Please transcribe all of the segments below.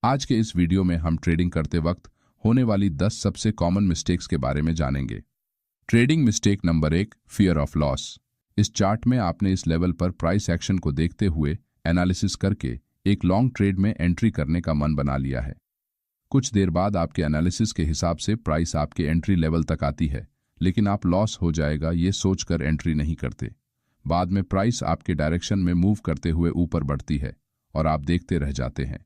आज के इस वीडियो में हम ट्रेडिंग करते वक्त होने वाली 10 सबसे कॉमन मिस्टेक्स के बारे में जानेंगे। Trading mistake number 1, fear of loss. इस चार्ट में आपने इस लेवल पर प्राइस एक्शन को देखते हुए एनालिसिस करके एक लॉन्ग ट्रेड में एंट्री करने का मन बना लिया है। कुछ देर बाद आपके एनालिसिस के हिसाब से प्राइस आपके एंट्री लेवल तक आती है, लेकिन आप लॉस हो जाएगा ये सोचकर एंट्री नहीं करते। बाद में प्राइस आपके डायरेक्शन में मूव करते हुए ऊपर बढ़ती है और आप देखते रह जाते हैं,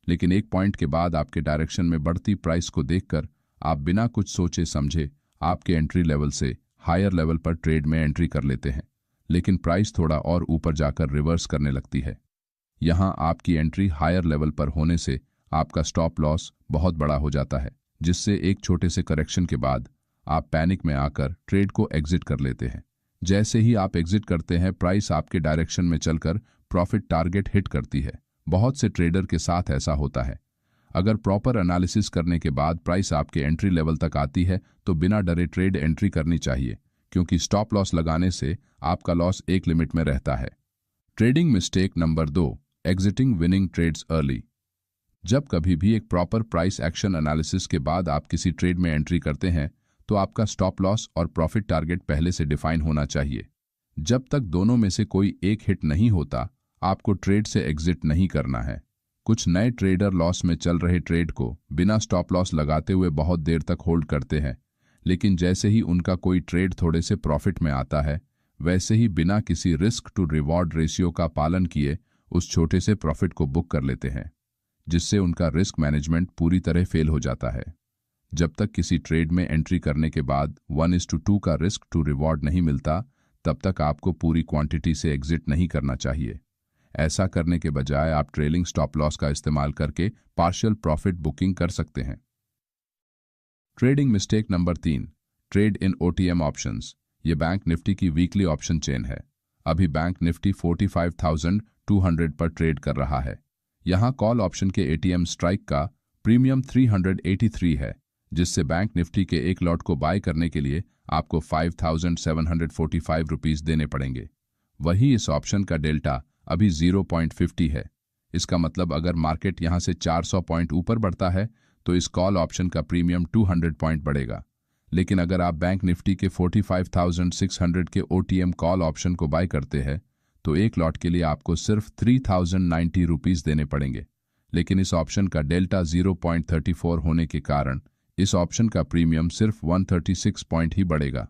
लेकिन एक पॉइंट के बाद आपके डायरेक्शन में बढ़ती प्राइस को देखकर आप बिना कुछ सोचे समझे आपके एंट्री लेवल से हायर लेवल पर ट्रेड में एंट्री कर लेते हैं, लेकिन प्राइस थोड़ा और ऊपर जाकर रिवर्स करने लगती है। यहाँ आपकी एंट्री हायर लेवल पर होने से आपका स्टॉप लॉस बहुत बड़ा हो जाता है, जिससे एक छोटे से करेक्शन के बाद आप पैनिक में आकर ट्रेड को एग्जिट कर लेते हैं। जैसे ही आप एग्जिट करते हैं, प्राइस आपके डायरेक्शन में चलकर प्रॉफिट टारगेट हिट करती है। बहुत से ट्रेडर के साथ ऐसा होता है। अगर प्रॉपर एनालिसिस करने के बाद प्राइस आपके एंट्री लेवल तक आती है तो बिना डरे ट्रेड एंट्री करनी चाहिए, क्योंकि स्टॉप लॉस लगाने से आपका लॉस एक लिमिट में रहता है। Trading mistake number 2, exiting winning trades early. जब कभी भी एक प्रॉपर प्राइस एक्शन एनालिसिस के बाद आप किसी ट्रेड में एंट्री करते हैं तो आपका स्टॉप लॉस और प्रॉफिट टारगेट पहले से डिफाइन होना चाहिए। जब तक दोनों में से कोई एक हिट नहीं होता, आपको ट्रेड से एग्जिट नहीं करना है। कुछ नए ट्रेडर लॉस में चल रहे ट्रेड को बिना स्टॉप लॉस लगाते हुए बहुत देर तक होल्ड करते हैं, लेकिन जैसे ही उनका कोई ट्रेड थोड़े से प्रॉफिट में आता है, वैसे ही बिना किसी रिस्क टू रिवॉर्ड रेशियो का पालन किए उस छोटे से प्रॉफिट को बुक कर लेते हैं, जिससे उनका रिस्क मैनेजमेंट पूरी तरह फेल हो जाता है। जब तक किसी ट्रेड में एंट्री करने के बाद 1:2 का रिस्क टू रिवॉर्ड नहीं मिलता, तब तक आपको पूरी क्वांटिटी से एग्जिट नहीं करना चाहिए। ऐसा करने के बजाय आप ट्रेलिंग स्टॉप लॉस का इस्तेमाल करके पार्शियल प्रॉफिट बुकिंग कर सकते हैं। Trading mistake number 3, trade in OTM options. ये बैंक निफ्टी की वीकली ऑप्शन चेन है। अभी बैंक निफ्टी 45,200 पर ट्रेड कर रहा है। यहाँ कॉल ऑप्शन के एटीएम स्ट्राइक का प्रीमियम 383 है, जिससे बैंक निफ्टी के एक लॉट को बाय करने के लिए आपको 5,745 रुपीज देने पड़ेंगे। वही इस ऑप्शन का डेल्टा अभी 0.50 है। इसका मतलब अगर मार्केट यहां से 400 पॉइंट ऊपर बढ़ता है तो इस कॉल ऑप्शन का प्रीमियम 200 पॉइंट बढ़ेगा। लेकिन अगर आप बैंक निफ्टी के 45,600 के ओटीएम कॉल ऑप्शन को बाय करते हैं तो एक लॉट के लिए आपको सिर्फ 3,090 रुपीज देने पड़ेंगे। लेकिन इस ऑप्शन का डेल्टा 0.34 होने के कारण इस ऑप्शन का प्रीमियम सिर्फ 136 पॉइंट ही बढ़ेगा।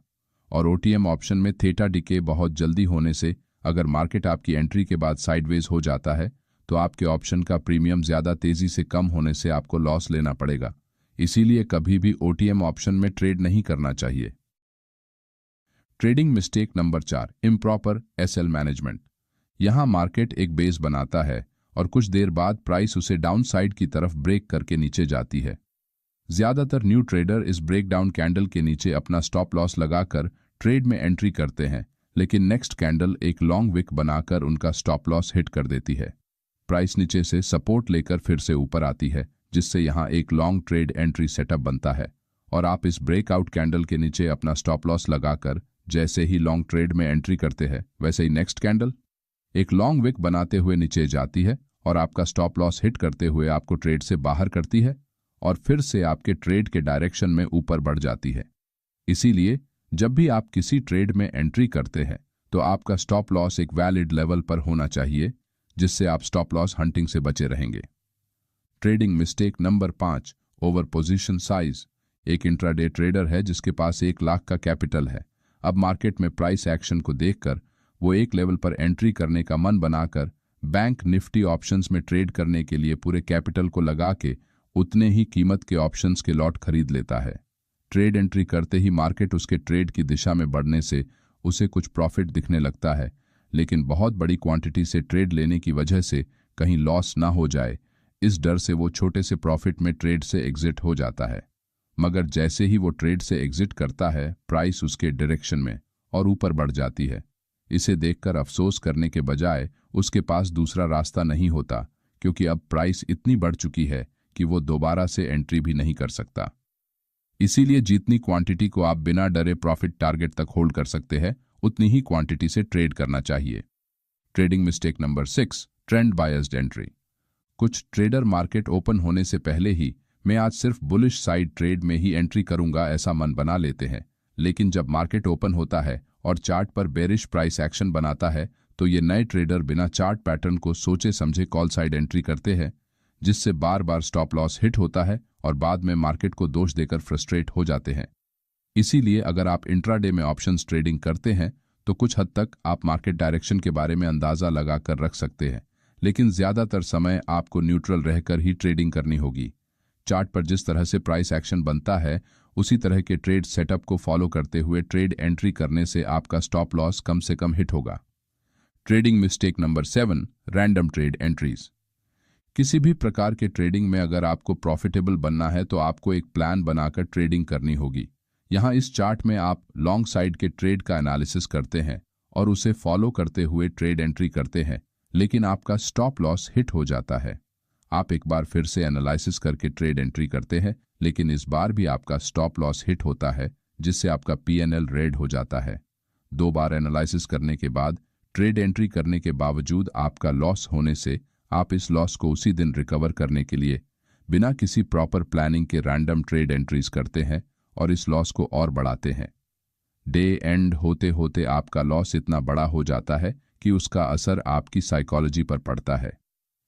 और ओटीएम ऑप्शन में थीटा डिके बहुत जल्दी होने से अगर मार्केट आपकी एंट्री के बाद साइडवेज हो जाता है तो आपके ऑप्शन का प्रीमियम ज्यादा तेजी से कम होने से आपको लॉस लेना पड़ेगा। इसीलिए कभी भी ओटीएम ऑप्शन में ट्रेड नहीं करना चाहिए। Trading mistake number 4, improper SL management. यहां मार्केट एक बेस बनाता है और कुछ देर बाद प्राइस उसे डाउन साइड की तरफ ब्रेक करके नीचे जाती है। ज्यादातर न्यू ट्रेडर इस ब्रेकडाउन कैंडल के नीचे अपना स्टॉप लॉस लगाकर ट्रेड में एंट्री करते हैं, लेकिन नेक्स्ट कैंडल एक लॉन्ग विक बनाकर उनका स्टॉप लॉस हिट कर देती है। प्राइस नीचे से सपोर्ट लेकर फिर से ऊपर आती है, जिससे यहाँ एक लॉन्ग ट्रेड एंट्री सेटअप बनता है और आप इस ब्रेकआउट कैंडल के नीचे अपना स्टॉप लॉस लगाकर जैसे ही लॉन्ग ट्रेड में एंट्री करते हैं, वैसे ही नेक्स्ट कैंडल एक लॉन्ग विक बनाते हुए नीचे जाती है और आपका स्टॉप लॉस हिट करते हुए आपको ट्रेड से बाहर करती है और फिर से आपके ट्रेड के डायरेक्शन में ऊपर बढ़ जाती है। इसीलिए जब भी आप किसी ट्रेड में एंट्री करते हैं तो आपका स्टॉप लॉस एक वैलिड लेवल पर होना चाहिए, जिससे आप स्टॉप लॉस हंटिंग से बचे रहेंगे। Trading mistake number 5, over position size. एक इंट्राडे ट्रेडर है जिसके पास 1 लाख का कैपिटल है। अब मार्केट में प्राइस एक्शन को देखकर वो एक लेवल पर एंट्री करने का मन बनाकर बैंक निफ्टी ऑप्शंस में ट्रेड करने के लिए पूरे कैपिटल को लगा के उतने ही कीमत के ऑप्शंस के लॉट खरीद लेता है। ट्रेड एंट्री करते ही मार्केट उसके ट्रेड की दिशा में बढ़ने से उसे कुछ प्रॉफिट दिखने लगता है, लेकिन बहुत बड़ी क्वांटिटी से ट्रेड लेने की वजह से कहीं लॉस ना हो जाए, इस डर से वो छोटे से प्रॉफिट में ट्रेड से एग्जिट हो जाता है। मगर जैसे ही वो ट्रेड से एग्जिट करता है, प्राइस उसके डायरेक्शन में और ऊपर बढ़ जाती है। इसे देखकर अफसोस करने के बजाय उसके पास दूसरा रास्ता नहीं होता, क्योंकि अब प्राइस इतनी बढ़ चुकी है कि वो दोबारा से एंट्री भी नहीं कर सकता। इसीलिए जितनी क्वांटिटी को आप बिना डरे प्रॉफिट टारगेट तक होल्ड कर सकते हैं, उतनी ही क्वांटिटी से ट्रेड करना चाहिए। Trading mistake number 6, trend biased entry. कुछ ट्रेडर मार्केट ओपन होने से पहले ही मैं आज सिर्फ बुलिश साइड ट्रेड में ही एंट्री करूंगा ऐसा मन बना लेते हैं, लेकिन जब मार्केट ओपन होता है और चार्ट पर बेरिश प्राइस एक्शन बनाता है तो ये नए ट्रेडर बिना चार्ट पैटर्न को सोचे समझे कॉल साइड एंट्री करते हैं, जिससे बार बार स्टॉप लॉस हिट होता है और बाद में मार्केट को दोष देकर फ्रस्ट्रेट हो जाते हैं। इसीलिए अगर आप इंट्राडे में ऑप्शंस ट्रेडिंग करते हैं तो कुछ हद तक आप मार्केट डायरेक्शन के बारे में अंदाजा लगाकर रख सकते हैं, लेकिन ज्यादातर समय आपको न्यूट्रल रहकर ही ट्रेडिंग करनी होगी। चार्ट पर जिस तरह से प्राइस एक्शन बनता है उसी तरह के ट्रेड सेटअप को फॉलो करते हुए ट्रेड एंट्री करने से आपका स्टॉप लॉस कम से कम हिट होगा। Trading mistake number 7, random trade entries. किसी भी प्रकार के ट्रेडिंग में अगर आपको प्रॉफिटेबल बनना है तो आपको एक प्लान बनाकर ट्रेडिंग करनी होगी। यहाँ इस चार्ट में आप लॉन्ग साइड के ट्रेड का एनालिसिस करते हैं और उसे फॉलो करते हुए ट्रेड एंट्री करते हैं, लेकिन आपका स्टॉप लॉस हिट हो जाता है। आप एक बार फिर से एनालिसिस करके ट्रेड एंट्री करते हैं, लेकिन इस बार भी आपका स्टॉप लॉस हिट होता है, जिससे आपका पीएनएल रेड हो जाता है। 2 बार एनालिसिस करने के बाद ट्रेड एंट्री करने के बावजूद आपका लॉस होने से आप इस लॉस को उसी दिन रिकवर करने के लिए बिना किसी प्रॉपर प्लानिंग के रैंडम ट्रेड एंट्रीज करते हैं और इस लॉस को और बढ़ाते हैं। डे एंड होते होते आपका लॉस इतना बड़ा हो जाता है कि उसका असर आपकी साइकोलॉजी पर पड़ता है।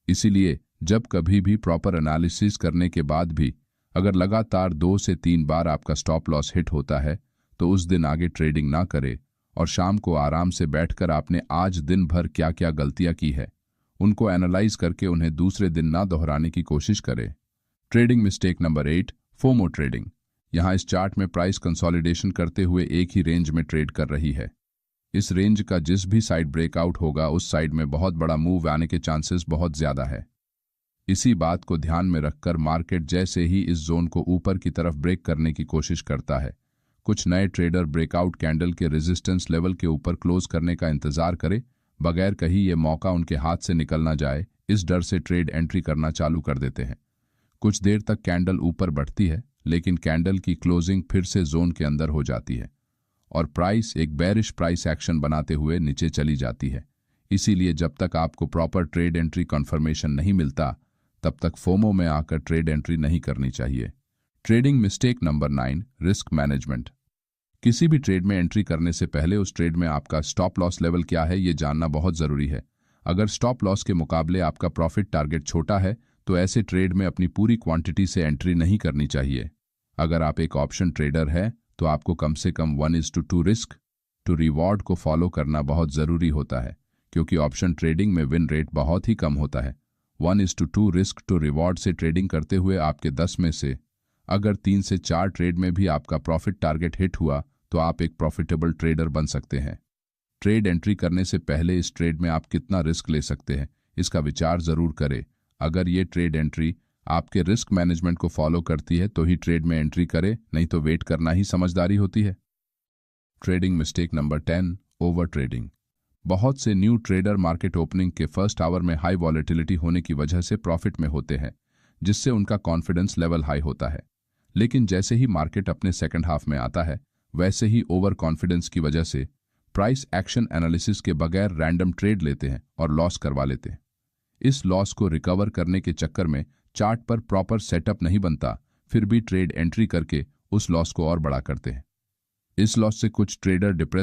इसीलिए जब कभी भी प्रॉपर एनालिसिस करने के बाद भी अगर लगातार 2 से 3 बार आपका स्टॉप लॉस हिट होता है तो उस दिन आगे ट्रेडिंग ना करें और शाम को आराम से बैठकर आपने आज दिन भर क्या क्या गलतियां की है उनको एनालाइज करके उन्हें दूसरे दिन ना दोहराने की कोशिश करें। Trading mistake number 8, FOMO trading. यहाँ इस चार्ट में प्राइस कंसोलिडेशन करते हुए एक ही रेंज में ट्रेड कर रही है। इस रेंज का जिस भी साइड ब्रेकआउट होगा उस साइड में बहुत बड़ा मूव आने के चांसेस बहुत ज्यादा है। इसी बात को ध्यान में रखकर मार्केट जैसे ही इस जोन को ऊपर की तरफ ब्रेक करने की कोशिश करता है, कुछ नए ट्रेडर ब्रेकआउट कैंडल के रेजिस्टेंस लेवल के ऊपर क्लोज करने का इंतजार करे बगैर कहीं ये मौका उनके हाथ से निकल ना जाए, इस डर से ट्रेड एंट्री करना चालू कर देते हैं। कुछ देर तक कैंडल ऊपर बढ़ती है, लेकिन कैंडल की क्लोजिंग फिर से जोन के अंदर हो जाती है और प्राइस एक बेरिश प्राइस एक्शन बनाते हुए नीचे चली जाती है। इसीलिए जब तक आपको प्रॉपर ट्रेड एंट्री कन्फर्मेशन नहीं मिलता तब तक फोमो में आकर ट्रेड एंट्री नहीं करनी चाहिए। Trading mistake number 9, risk management. किसी भी ट्रेड में एंट्री करने से पहले उस ट्रेड में आपका स्टॉप लॉस लेवल क्या है ये जानना बहुत जरूरी है। अगर स्टॉप लॉस के मुकाबले आपका प्रॉफिट टारगेट छोटा है तो ऐसे ट्रेड में अपनी पूरी क्वांटिटी से एंट्री नहीं करनी चाहिए। अगर आप एक ऑप्शन ट्रेडर है तो आपको कम से कम 1:2 रिस्क टू रिवॉर्ड को फॉलो करना बहुत जरूरी होता है, क्योंकि ऑप्शन ट्रेडिंग में विन रेट बहुत ही कम होता है। 1:2 रिस्क टू रिवॉर्ड से ट्रेडिंग करते हुए आपके 10 में से अगर 3 से 4 ट्रेड में भी आपका प्रॉफिट टारगेट हिट हुआ तो आप एक प्रॉफिटेबल ट्रेडर बन सकते हैं। ट्रेड एंट्री करने से पहले इस ट्रेड में आप कितना रिस्क ले सकते हैं इसका विचार जरूर करें। अगर ये ट्रेड एंट्री आपके रिस्क मैनेजमेंट को फॉलो करती है तो ही ट्रेड में एंट्री करें, नहीं तो वेट करना ही समझदारी होती है। Trading mistake number 10, over trading. बहुत से न्यू ट्रेडर मार्केट ओपनिंग के फर्स्ट आवर में हाई वॉलेटिलिटी होने की वजह से प्रॉफिट में होते हैं, जिससे उनका कॉन्फिडेंस लेवल हाई होता है। लेकिन जैसे ही मार्केट अपने सेकंड हाफ में आता है वैसे ही ओवर कॉन्फिडेंस की वजह से प्राइस एक्शन एनालिसिस के बगैर रैंडम ट्रेड लेते हैं और लॉस करवा लेते हैं। इस लॉस को रिकवर करने के चक्कर में चार्ट पर प्रॉपर सेटअप नहीं बनता, फिर भी ट्रेड एंट्री करके उस लॉस को और बड़ा करते हैं। इस लॉस से कुछ ट्रेडर डिप्रेस